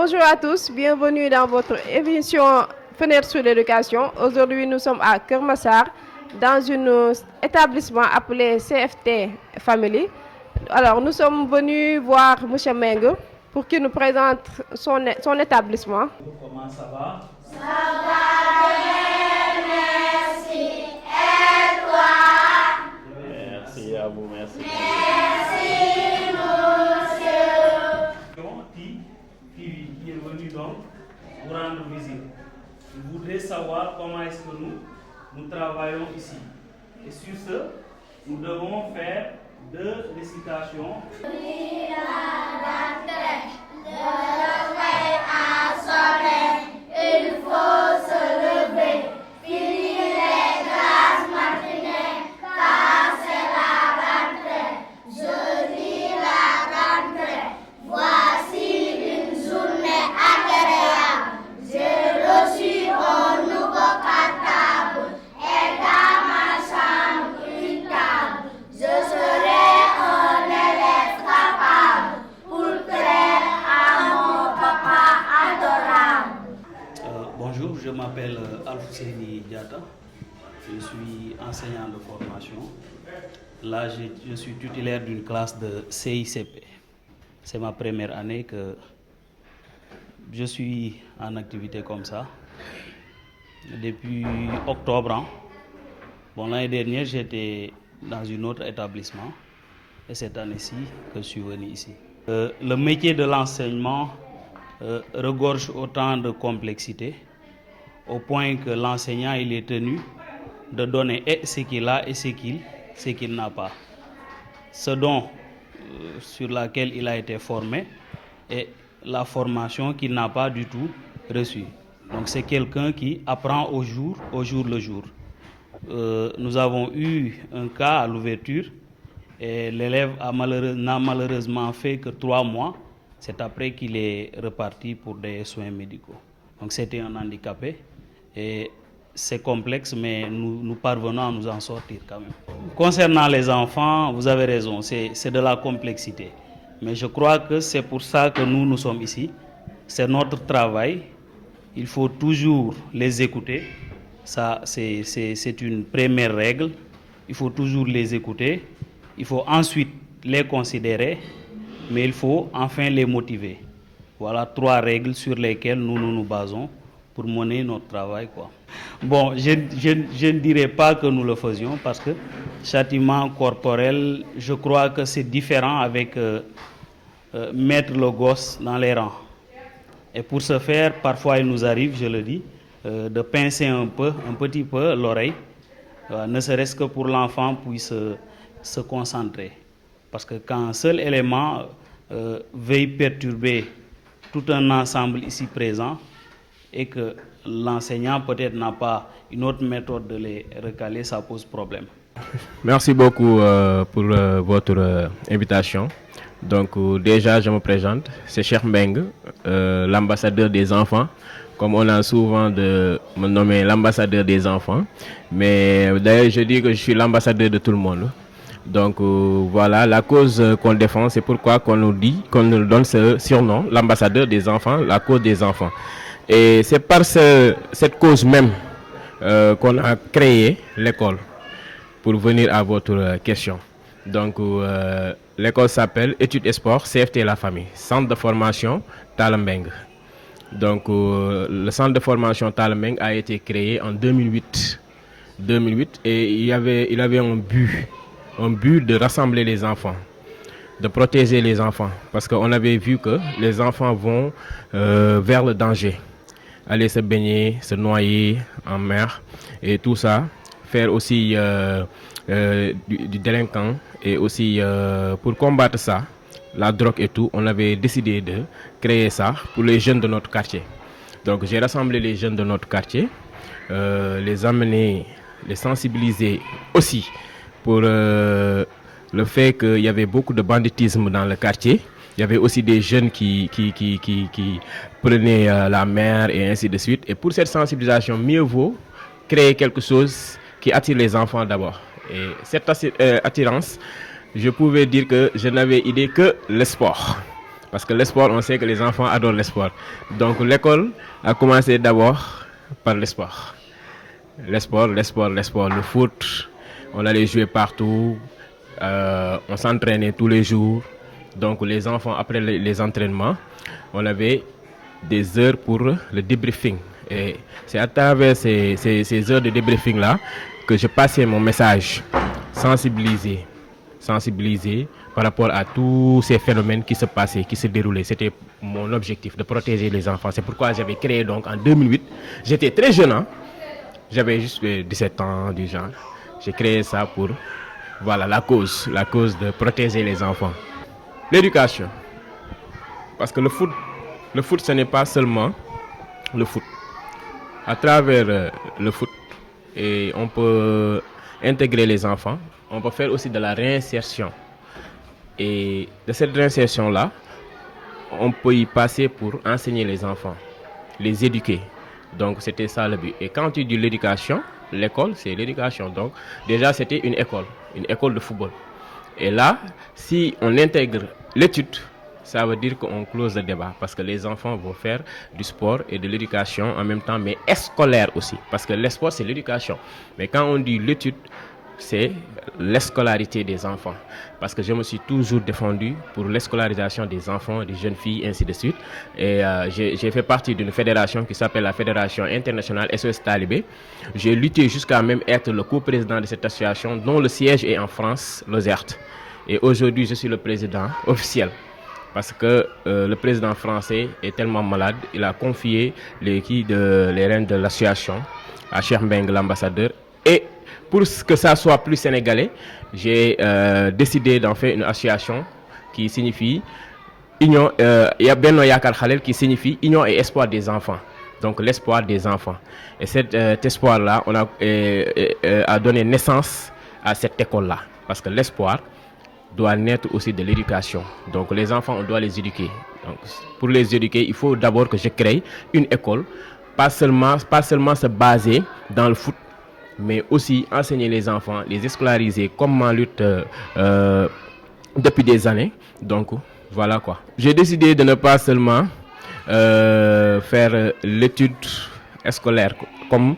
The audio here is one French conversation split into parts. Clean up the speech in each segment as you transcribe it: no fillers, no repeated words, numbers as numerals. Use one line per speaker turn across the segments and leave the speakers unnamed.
Bonjour à tous, bienvenue dans votre émission Fenêtre sur l'éducation. Aujourd'hui, nous sommes à Kermassar, dans un établissement appelé CFT Family. Alors, nous sommes venus voir M. Meng pour qu'il nous présente son établissement.
Comment ça va?
Ça va bien, merci. Et toi?
Merci à vous, merci.
Merci, monsieur.
Qui est venu donc vous rendre visite. Je voudrais savoir comment est-ce que nous travaillons ici. Et sur ce, nous devons faire 2 récitations.
Il faut se lever, finir les classes matinées, car c'est la rentrée. Jeudi la rentrée, voici une journée agréable. J'ai reçu un nouveau cartable et dans ma chambre une table. Je serai un élève capable pour plaire à mon papa adorable.
Bonjour, je m'appelle Alfousseini Diata. Je suis enseignant de formation. Là, je suis tutélaire d'une classe de CICP. C'est ma première année que je suis en activité comme ça. Depuis octobre. Bon, l'année dernière, j'étais dans un autre établissement. Et cette année-ci, que je suis venu ici. Le métier de l'enseignement regorge autant de complexité, au point que l'enseignant il est tenu de donner ce qu'il a et ce qu'il n'a pas. Ce dont sur laquelle il a été formé et la formation qu'il n'a pas du tout reçue. Donc c'est quelqu'un qui apprend au jour le jour. Nous avons eu un cas à l'ouverture et l'élève n'a malheureusement fait que 3 mois. C'est après qu'il est reparti pour des soins médicaux. Donc c'était un handicapé et c'est complexe, mais nous parvenons à nous en sortir quand même. Concernant les enfants, vous avez raison, c'est de la complexité. Mais je crois que c'est pour ça que nous sommes ici. C'est notre travail. Il faut toujours les écouter. Ça, c'est une première règle. Il faut toujours les écouter. Il faut ensuite les considérer. Mais il faut enfin les motiver. Voilà 3 règles sur lesquelles nous basons pour mener notre travail, quoi. Bon, je ne dirais pas que nous le faisions parce que châtiment corporel, je crois que c'est différent avec mettre le gosse dans les rangs. Et pour ce faire, parfois il nous arrive, je le dis, de pincer un petit peu l'oreille, ne serait-ce que pour l'enfant puisse se concentrer. Parce que quand un seul élément veuille perturber tout un ensemble ici présent et que l'enseignant peut-être n'a pas une autre méthode de les recaler, ça pose problème.
Merci beaucoup pour votre invitation. Donc déjà, je me présente, c'est Cheikh Meng, l'ambassadeur des enfants. Comme on a souvent de me nommer l'ambassadeur des enfants. Mais d'ailleurs, je dis que je suis l'ambassadeur de tout le monde. Donc voilà, la cause qu'on défend, c'est pourquoi qu'on nous donne ce surnom, l'ambassadeur des enfants, la cause des enfants. Et c'est par cette cause même qu'on a créé l'école, pour venir à votre question. Donc l'école s'appelle Études et Sports CFT La Famille, Centre de formation Talla Mbengue. Donc le centre de formation Talla Mbengue a été créé en 2008 et il avait un but de rassembler les enfants, de protéger les enfants, parce qu'on avait vu que les enfants vont vers le danger, aller se baigner, se noyer en mer et tout ça, faire aussi du délinquant. Et aussi pour combattre ça, la drogue et tout, on avait décidé de créer ça pour les jeunes de notre quartier. Donc j'ai rassemblé les jeunes de notre quartier, les amener, les sensibiliser aussi pour le fait qu'il y avait beaucoup de banditisme dans le quartier. Il y avait aussi des jeunes qui prenaient la mer et ainsi de suite. Et pour cette sensibilisation, mieux vaut créer quelque chose qui attire les enfants d'abord. Et cette attirance, je pouvais dire que je n'avais idée que le sport. Parce que le sport, on sait que les enfants adorent le sport. Donc l'école a commencé d'abord par le sport. Le sport, le foot, on allait jouer partout, on s'entraînait tous les jours. Donc les enfants, après les entraînements, on avait des heures pour le débriefing. Et c'est à travers ces heures de débriefing-là que je passais mon message, sensibiliser par rapport à tous ces phénomènes qui se passaient, qui se déroulaient. C'était mon objectif, de protéger les enfants. C'est pourquoi j'avais créé donc en 2008, j'étais très jeune, hein? J'avais juste 17 ans du genre. J'ai créé ça pour voilà, la cause de protéger les enfants. L'éducation. Parce que le foot, ce n'est pas seulement le foot. À travers le foot, et on peut intégrer les enfants, on peut faire aussi de la réinsertion. Et de cette réinsertion-là, on peut y passer pour enseigner les enfants, les éduquer. Donc c'était ça le but. Et quand tu dis l'éducation, l'école, c'est l'éducation. Donc déjà, c'était une école de football. Et là, si on intègre l'étude, ça veut dire qu'on close le débat parce que les enfants vont faire du sport et de l'éducation en même temps, mais scolaire aussi. Parce que le sport, c'est l'éducation. Mais quand on dit l'étude, c'est l'escolarité des enfants. Parce que je me suis toujours défendu pour l'escolarisation des enfants, des jeunes filles, ainsi de suite. Et j'ai fait partie d'une fédération qui s'appelle la Fédération internationale SOS Talibé. J'ai lutté jusqu'à même être le co-président de cette association dont le siège est en France, Lozerte. Et aujourd'hui, je suis le président officiel. Parce que le président français est tellement malade, il a confié les rênes de l'association à Cheikh Mbeng, l'ambassadeur. Et pour que ça soit plus sénégalais, j'ai décidé d'en faire une association qui signifie Union, Benno Yakar Khalel, qui signifie Union et Espoir des enfants. Donc l'espoir des enfants. Et cet espoir-là, on a donné naissance à cette école-là. Parce que l'espoir doit naître aussi de l'éducation. Donc les enfants, on doit les éduquer. Donc, pour les éduquer, il faut d'abord que je crée une école, pas seulement se baser dans le foot, mais aussi enseigner les enfants, les scolariser comme en lutte depuis des années. Donc voilà quoi. J'ai décidé de ne pas seulement faire l'étude scolaire comme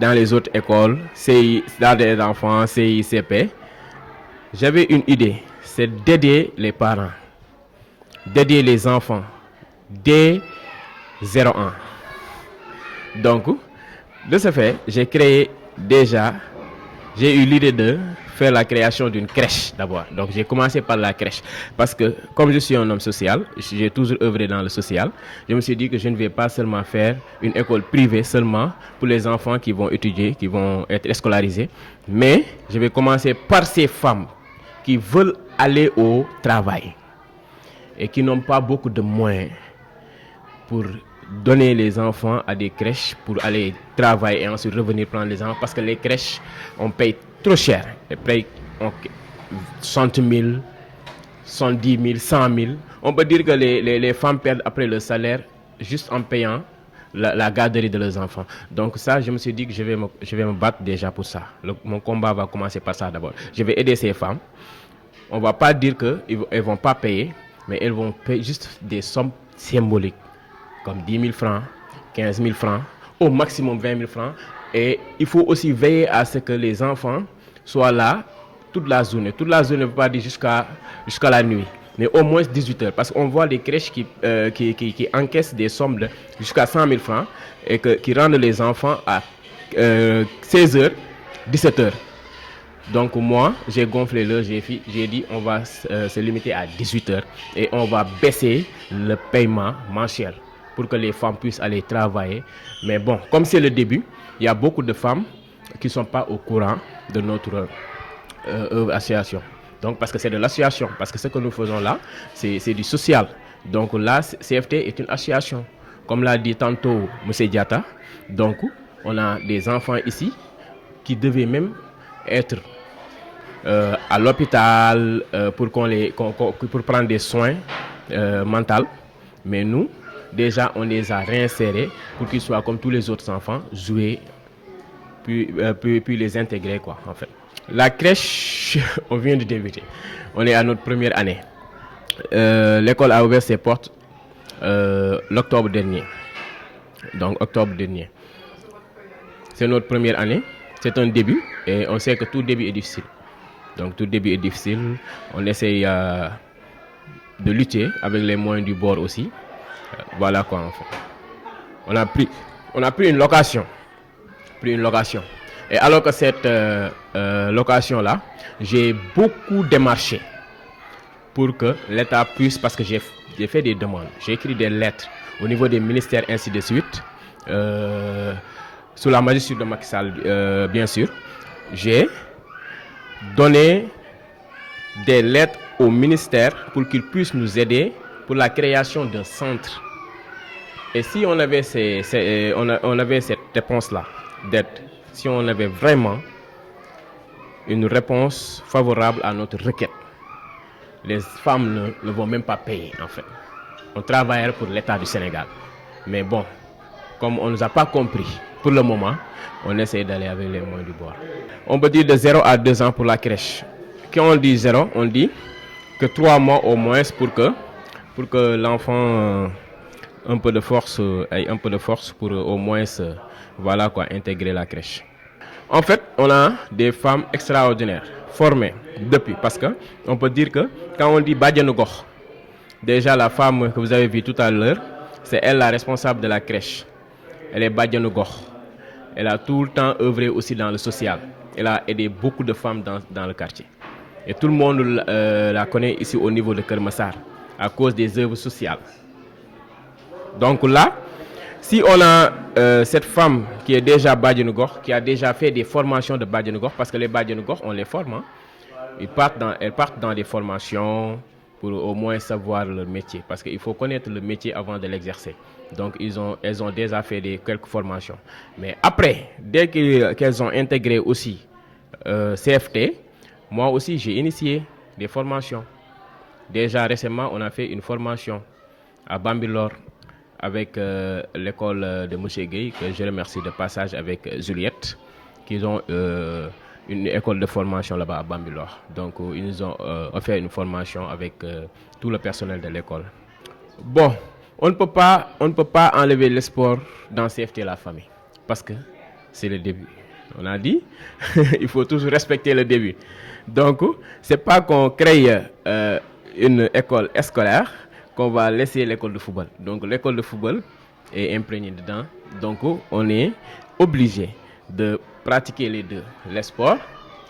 dans les autres écoles, dans des enfants, CICP. J'avais une idée, c'est d'aider les parents, d'aider les enfants dès 0 ans. Donc, de ce fait, j'ai eu l'idée de faire la création d'une crèche d'abord. Donc, j'ai commencé par la crèche. Parce que, comme je suis un homme social, j'ai toujours œuvré dans le social, je me suis dit que je ne vais pas seulement faire une école privée seulement pour les enfants qui vont étudier, qui vont être scolarisés, mais je vais commencer par ces femmes qui veulent aller au travail et qui n'ont pas beaucoup de moyens pour donner les enfants à des crèches pour aller travailler et ensuite revenir prendre les enfants parce que les crèches, on paye trop cher. On paye 60 000, 110 000, 100 000. On peut dire que les femmes perdent après le salaire juste en payant la garderie de leurs enfants. Donc ça, je me suis dit que je vais me battre déjà pour ça. Mon combat va commencer par ça d'abord. Je vais aider ces femmes. On ne va pas dire qu'elles ne vont pas payer, mais elles vont payer juste des sommes symboliques, comme 10 000 francs, 15 000 francs, au maximum 20 000 francs. Et il faut aussi veiller à ce que les enfants soient là toute la journée. Toute la journée ne veut pas dire jusqu'à la nuit, mais au moins 18 heures. Parce qu'on voit des crèches qui encaissent des sommes jusqu'à 100 000 francs et qui rendent les enfants à 16 heures, 17 heures. Donc moi, j'ai gonflé l'heure, j'ai dit on va se limiter à 18 heures et on va baisser le paiement mensuel pour que les femmes puissent aller travailler. Mais bon, comme c'est le début, il y a beaucoup de femmes qui ne sont pas au courant de notre association. Donc parce que c'est de l'association, parce que ce que nous faisons là, c'est du social. Donc là, CFT est une association. Comme l'a dit tantôt M. Diata, donc on a des enfants ici qui devaient même être à l'hôpital pour prendre des soins mentaux. Mais nous, déjà, on les a réinsérés pour qu'ils soient comme tous les autres enfants, jouer, puis les intégrer, quoi, en fait. La crèche, on vient de débuter. On est à notre première année. l'école a ouvert ses portes l'octobre dernier. Donc, octobre dernier. C'est notre première année. C'est un début et on sait que tout début est difficile. Donc, tout début est difficile. On essaye de lutter avec les moyens du bord aussi. Voilà quoi en fait. On a pris une location. Et alors que cette location-là, j'ai beaucoup démarché pour que l'État puisse, parce que j'ai fait des demandes, j'ai écrit des lettres au niveau des ministères, ainsi de suite, sous la magistrature de Macky Sall, bien sûr. J'ai donné des lettres au ministère pour qu'ils puissent nous aider pour la création d'un centre. Et si on avait, on avait cette réponse-là d'aide, si on avait vraiment une réponse favorable à notre requête, les femmes ne vont même pas payer en fait. On travaillerait pour l'État du Sénégal. Mais bon, comme on ne nous a pas compris pour le moment, on essaie d'aller avec les moyens du bord. On peut dire de 0 à 2 ans pour la crèche. Quand on dit 0, on dit que 3 mois au moins pour que l'enfant ait un peu de force pour au moins voilà quoi, intégrer la crèche. En fait, on a des femmes extraordinaires, formées depuis, parce que on peut dire que quand on dit Badianou Gox, déjà la femme que vous avez vue tout à l'heure, c'est elle la responsable de la crèche. Elle est Badianou Gox. Elle a tout le temps œuvré aussi dans le social. Elle a aidé beaucoup de femmes dans le quartier. Et tout le monde la connaît ici au niveau de Keur Massar à cause des œuvres sociales. Donc là, si on a cette femme qui est déjà Badianou Gox, qui a déjà fait des formations de Badianou Gox, parce que les Badianou Gox, on les forme, hein. Elles partent dans des formations pour au moins savoir leur métier, parce qu'il faut connaître le métier avant de l'exercer. Donc elles ont déjà fait quelques formations. Mais après, dès qu'elles ont intégré aussi CFT, moi aussi j'ai initié des formations. Déjà récemment, on a fait une formation à Bambilor avec l'école de M. Gueye, que je remercie de passage avec Juliette, qui ont une école de formation là-bas à Bambilor. Donc ils nous ont offert une formation avec tout le personnel de l'école. Bon, on ne peut pas enlever le sport dans CFT la famille, parce que c'est le début. On a dit, il faut toujours respecter le début. Donc, c'est pas qu'on crée une école scolaire qu'on va laisser l'école de football. Donc, l'école de football est imprégnée dedans. Donc, on est obligé de pratiquer les deux, le sport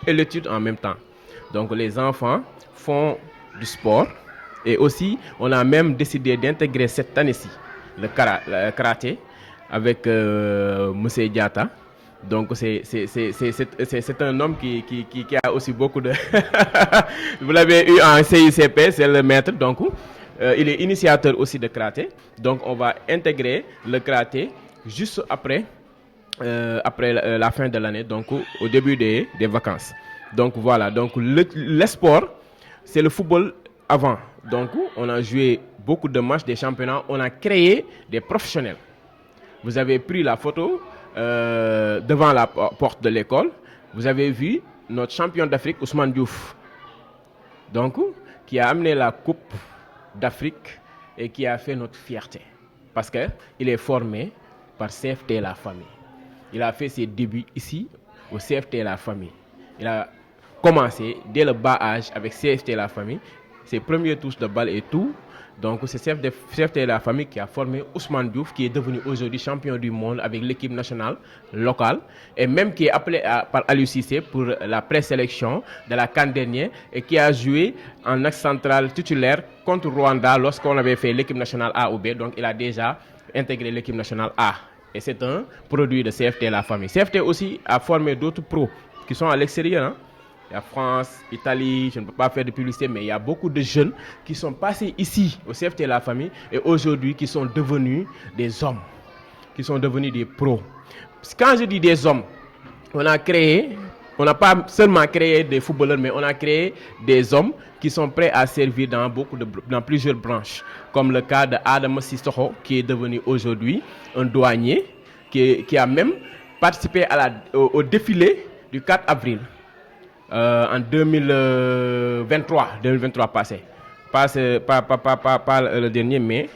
et l'étude en même temps. Donc, les enfants font du sport. Et aussi, on a même décidé d'intégrer cette année-ci le karaté avec M. Diata. Donc, c'est un homme qui a aussi beaucoup de... Vous l'avez eu en CICP, c'est le maître. Donc, il est initiateur aussi de karaté. Donc, on va intégrer le karaté juste après la fin de l'année, donc au début des vacances. Donc, voilà. Donc, le sport, c'est le football avant. Donc, on a joué beaucoup de matchs, des championnats. On a créé des professionnels. Vous avez pris la photo devant la porte de l'école. Vous avez vu notre champion d'Afrique, Ousmane Diouf. Donc, qui a amené la Coupe d'Afrique et qui a fait notre fierté. Parce qu'il est formé par CFT La Famille. Il a fait ses débuts ici, au CFT La Famille. Il a commencé dès le bas âge avec CFT La Famille. Ses premiers touches de balle et tout. Donc c'est CFT La Famille qui a formé Ousmane Diouf, qui est devenu aujourd'hui champion du monde avec l'équipe nationale locale, et même qui est appelé par Aliou Cissé pour la présélection de la CAN dernière, et qui a joué en axe central titulaire contre Rwanda lorsqu'on avait fait l'équipe nationale A ou B. Donc il a déjà intégré l'équipe nationale A. Et c'est un produit de CFT La Famille. CFT aussi a formé d'autres pros qui sont à l'extérieur, hein. Il y a France, Italie, je ne peux pas faire de publicité, mais il y a beaucoup de jeunes qui sont passés ici au CFT La Famille et aujourd'hui qui sont devenus des hommes, qui sont devenus des pros. Quand je dis des hommes, on n'a pas seulement créé des footballeurs, mais on a créé des hommes qui sont prêts à servir dans plusieurs branches, comme le cas de Adam Sissoko, qui est devenu aujourd'hui un douanier, qui a même participé au défilé du 4 avril. En 2023 passé. pas le dernier, mais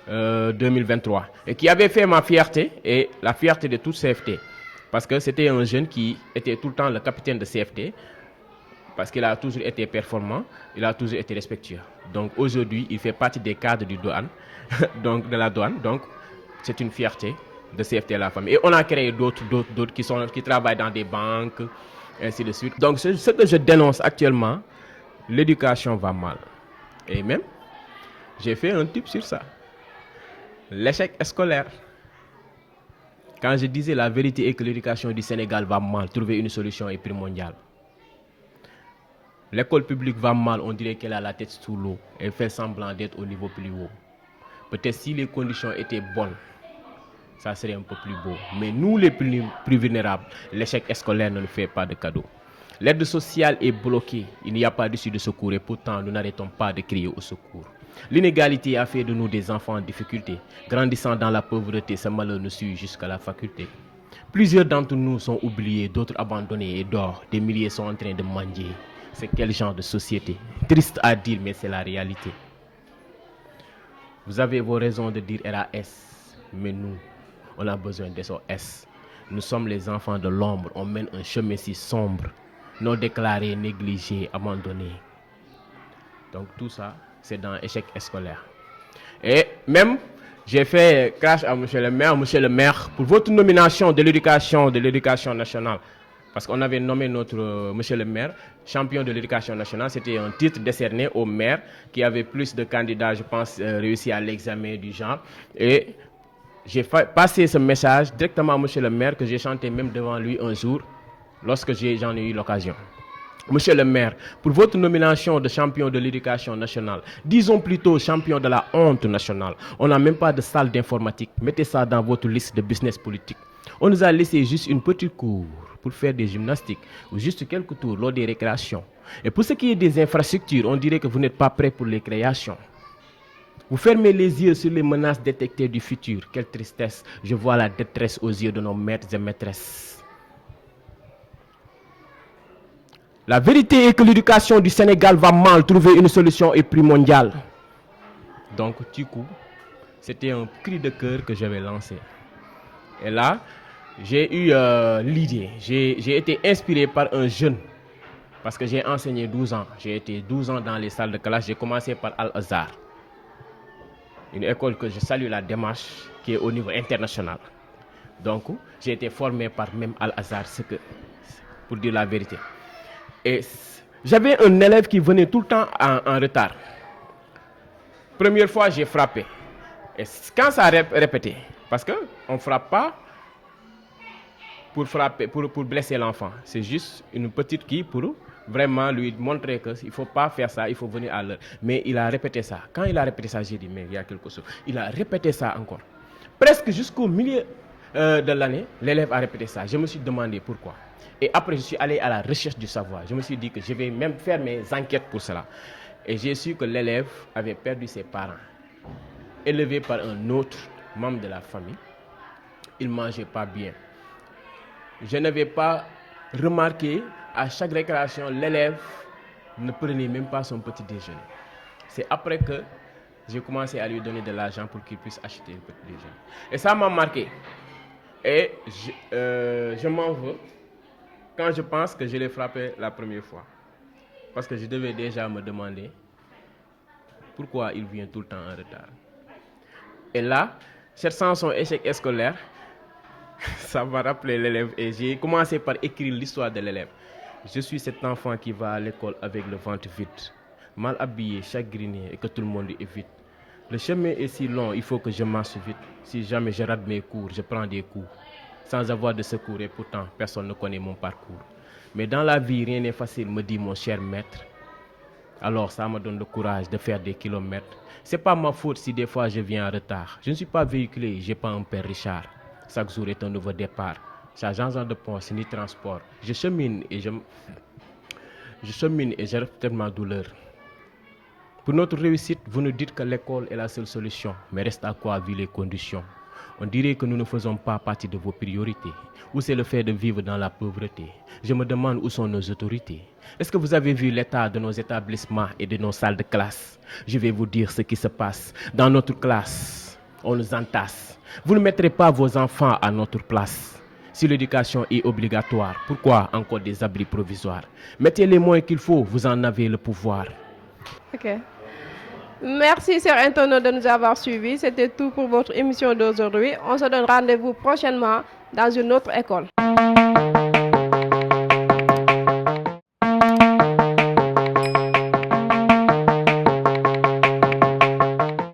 2023. Et qui avait fait ma fierté et la fierté de toute CFT. Parce que c'était un jeune qui était tout le temps le capitaine de CFT. Parce qu'il a toujours été performant, il a toujours été respectueux. Donc aujourd'hui, il fait partie des cadres du douane, donc de la douane. Donc c'est une fierté de CFT la famille. Et on a créé d'autres qui travaillent dans des banques, ainsi de suite. Donc ce que je dénonce actuellement, l'éducation va mal. Et même, j'ai fait un tube sur ça. L'échec scolaire. Quand je disais la vérité est que l'éducation du Sénégal va mal, trouver une solution est primordial. L'école publique va mal, on dirait qu'elle a la tête sous l'eau. Elle fait semblant d'être au niveau plus haut. Peut-être si les conditions étaient bonnes, ça serait un peu plus beau. Mais nous, les plus vulnérables, l'échec scolaire ne nous fait pas de cadeau. L'aide sociale est bloquée, il n'y a pas d'issue de secours et pourtant nous n'arrêtons pas de crier au secours. L'inégalité a fait de nous des enfants en difficulté. Grandissant dans la pauvreté, ce malheur nous suit jusqu'à la faculté. Plusieurs d'entre nous sont oubliés, d'autres abandonnés et dehors. Des milliers sont en train de mendier. C'est quel genre de société? Triste à dire, mais c'est la réalité. Vous avez vos raisons de dire RAS, mais nous, on a besoin des SOS. Nous sommes les enfants de l'ombre, on mène un chemin si sombre, non déclaré, négligé, abandonné. Donc tout ça, c'est dans l'échec scolaire. Et même, j'ai fait crash à monsieur le maire, pour votre nomination de l'éducation nationale. Parce qu'on avait nommé notre monsieur le maire champion de l'éducation nationale. C'était un titre décerné au maire qui avait plus de candidats, je pense, réussi à l'examen du genre. Et j'ai passé ce message directement à monsieur le maire que j'ai chanté même devant lui un jour lorsque j'en ai eu l'occasion. Monsieur le maire, pour votre nomination de champion de l'éducation nationale, disons plutôt champion de la honte nationale. On n'a même pas de salle d'informatique. Mettez ça dans votre liste de business politique. On nous a laissé juste une petite cour pour faire des gymnastiques ou juste quelques tours lors des récréations. Et pour ce qui est des infrastructures, on dirait que vous n'êtes pas prêt pour les créations. Vous fermez les yeux sur les menaces détectées du futur. Quelle tristesse, je vois la détresse aux yeux de nos maîtres et maîtresses. La vérité est que l'éducation du Sénégal va mal, trouver une solution est primordiale. Donc, du coup, c'était un cri de cœur que j'avais lancé. Et là, j'ai eu l'idée, j'ai été inspiré par un jeune, parce que j'ai enseigné 12 ans. J'ai été 12 ans dans les salles de classe, j'ai commencé par Al-Azhar. Une école que je salue la démarche, qui est au niveau international. Donc, j'ai été formé par même Al-Azhar, pour dire la vérité. Et j'avais un élève qui venait tout le temps en retard. Première fois, j'ai frappé. Et quand ça a répété, parce qu'on ne frappe pas pour frapper, pour blesser l'enfant. C'est juste une petite qui pour vraiment lui montrer qu'il ne faut pas faire ça, il faut venir à l'heure. Mais il a répété ça. Quand il a répété ça, j'ai dit, mais il y a quelque chose. Il a répété ça encore. Presque jusqu'au milieu de l'année, l'élève a répété ça. Je me suis demandé pourquoi. Et après, je suis allé à la recherche du savoir. Je me suis dit que je vais même faire mes enquêtes pour cela. Et j'ai su que l'élève avait perdu ses parents. Élevé par un autre membre de la famille, il ne mangeait pas bien. Je n'avais pas remarqué, à chaque récréation, l'élève ne prenait même pas son petit déjeuner. C'est après que j'ai commencé à lui donner de l'argent pour qu'il puisse acheter le petit déjeuner. Et ça m'a marqué. Et je m'en veux quand je pense que je l'ai frappé la première fois. Parce que je devais déjà me demander pourquoi il vient tout le temps en retard. Et là, cherchant son échec scolaire, ça m'a rappelé l'élève et j'ai commencé par écrire l'histoire de l'élève. Je suis cet enfant qui va à l'école avec le ventre vide, mal habillé, chagriné et que tout le monde évite. Le chemin est si long, il faut que je marche vite. Si jamais je rate mes cours, je prends des coups. Sans avoir de secours et pourtant, personne ne connaît mon parcours. Mais dans la vie, rien n'est facile, me dit mon cher maître. Alors ça me donne le courage de faire des kilomètres. C'est pas ma faute si des fois je viens en retard. Je ne suis pas véhiculé, j'ai pas un père Richard. Chaque jour est un nouveau départ. Sans argent de poche ni transport. Je chemine et j'ai tellement de douleur. Pour notre réussite, vous nous dites que l'école est la seule solution. Mais reste à quoi vu les conditions. On dirait que nous ne faisons pas partie de vos priorités. Ou c'est le fait de vivre dans la pauvreté. Je me demande où sont nos autorités. Est-ce que vous avez vu l'état de nos établissements et de nos salles de classe? Je vais vous dire ce qui se passe. Dans notre classe, on nous entasse. Vous ne mettrez pas vos enfants à notre place. Si l'éducation est obligatoire, pourquoi encore des abris provisoires? Mettez les moyens qu'il faut, vous en avez le pouvoir.
Ok. Merci, chers internautes, de nous avoir suivis. C'était tout pour votre émission d'aujourd'hui. On se donne rendez-vous prochainement dans une autre école.